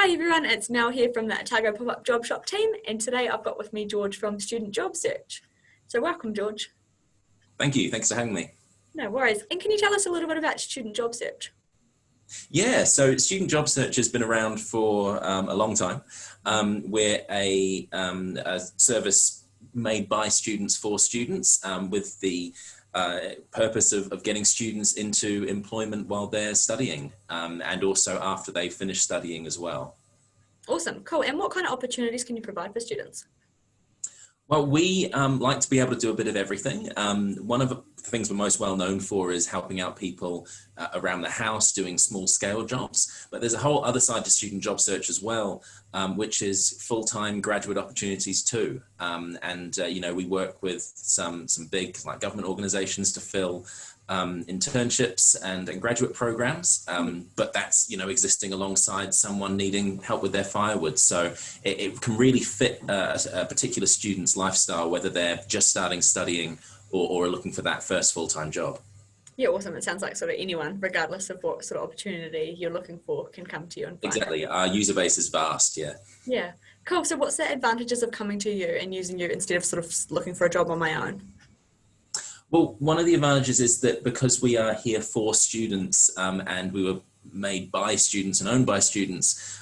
Hi everyone, it's Mel here from the Otago Pop-Up Job Shop team, and today I've got with me George from Student Job Search. So welcome, George. Thank you. Thanks for having me. No worries. And can you tell us a little bit about Student Job Search? Yeah, so Student Job Search has been around for a long time. We're a service made by students for students with the purpose of getting students into employment while they're studying and also after they finish studying as well. Awesome, cool. And what kind of opportunities can you provide for students? Well, we like to be able to do a bit of everything. One of the things we're most well known for is helping out people around the house doing small scale jobs. But there's a whole other side to Student Job Search as well, which is full-time graduate opportunities too. We work with some big like government organizations to fill internships and graduate programs, but that's existing alongside someone needing help with their firewood. So it can really fit a particular student's lifestyle, whether they're just starting studying or are looking for that first full-time job. Yeah, awesome. It sounds like sort of anyone, regardless of what sort of opportunity you're looking for, can come to you and find Exactly. it. Our user base is vast. Yeah, cool. So what's the advantages of coming to you and using you instead of sort of looking for a job on my own? Well, one of the advantages is that because we are here for students and we were made by students and owned by students,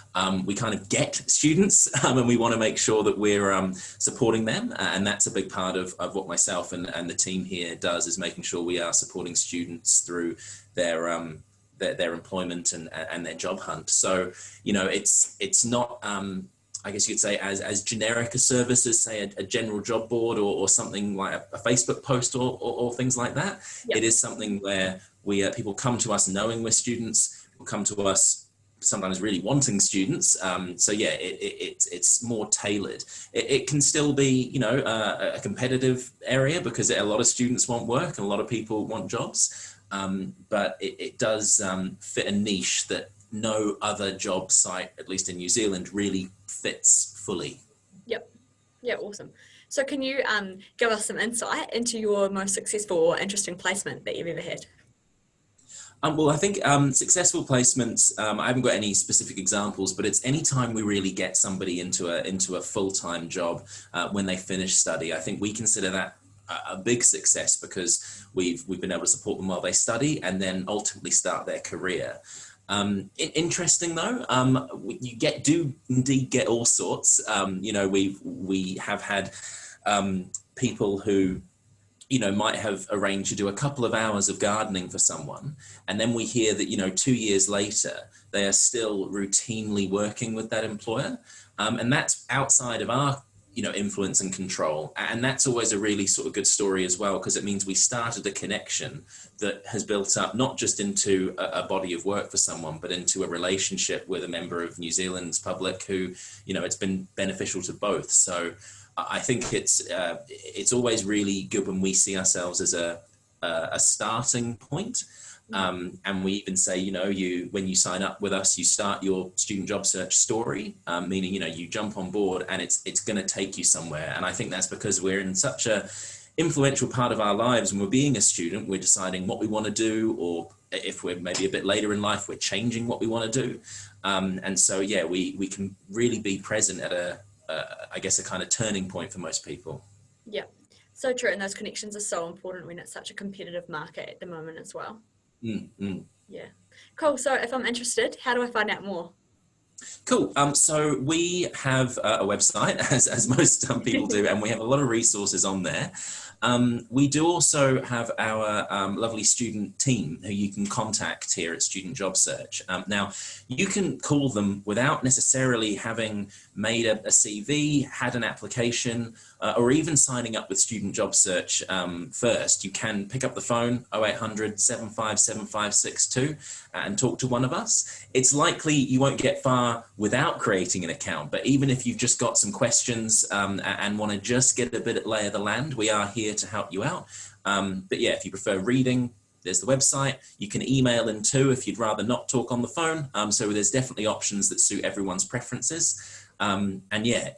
we kind of get students and we want to make sure that we're supporting them. And that's a big part of what myself and the team here does, is making sure we are supporting students through their employment and their job hunt. So, it's not... I guess you could say as generic a service as, say, a general job board or something like a Facebook post or things like that. Yep. It is something where people come to us knowing we're students, will come to us sometimes really wanting students. It's more tailored. It can still be, a competitive area because a lot of students want work and a lot of people want jobs. But it does fit a niche that no other job site, at least in New Zealand, really fits fully. Yep. Yeah, awesome. So can you give us some insight into your most successful or interesting placement that you've ever had? Well, I think successful placements, I haven't got any specific examples, but it's any time we really get somebody into a full-time job when they finish study. I think we consider that a big success because we've been able to support them while they study and then ultimately start their career. Interesting though, you do indeed get all sorts. We have had people who might have arranged to do a couple of hours of gardening for someone, and then we hear that 2 years later they are still routinely working with that employer, and that's outside of our influence and control. And that's always a really sort of good story as well, because it means we started a connection that has built up not just into a body of work for someone, but into a relationship with a member of New Zealand's public who, it's been beneficial to both. So I think it's always really good when we see ourselves as a starting point. And we even say, when you sign up with us, you start your student job search story, meaning, you jump on board and it's going to take you somewhere. And I think that's because we're in such a influential part of our lives. When we're being a student, we're deciding what we want to do, or if we're maybe a bit later in life, we're changing what we want to do. And so, we can really be present at a kind of turning point for most people. Yeah, so true. And those connections are so important when it's such a competitive market at the moment as well. Yeah, cool. So if I'm interested, how do I find out more? Cool. So we have a website, as most people do, and we have a lot of resources on there. We do also have our lovely student team who you can contact here at Student Job Search. Now, you can call them without necessarily having made a CV, had an application, or even signing up with Student Job Search first. You can pick up the phone, 0800 75 7562, and talk to one of us. It's likely you won't get far without creating an account, but even if you've just got some questions and want to just get a bit of lay of the land, we are here to help you out. But yeah, if you prefer reading, there's the website. You can email in too if you'd rather not talk on the phone. So there's definitely options that suit everyone's preferences. And yeah,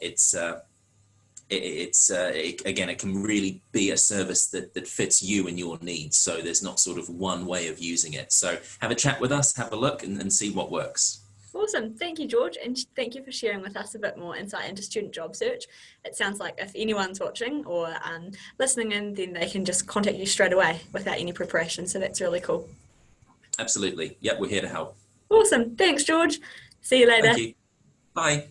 again, it can really be a service that fits you and your needs. So there's not sort of one way of using it. So have a chat with us, have a look and see what works. Awesome. Thank you, George. And thank you for sharing with us a bit more insight into student job search. It sounds like if anyone's watching or listening in, then they can just contact you straight away without any preparation. So that's really cool. Absolutely. Yep, we're here to help. Awesome. Thanks, George. See you later. Thank you. Bye.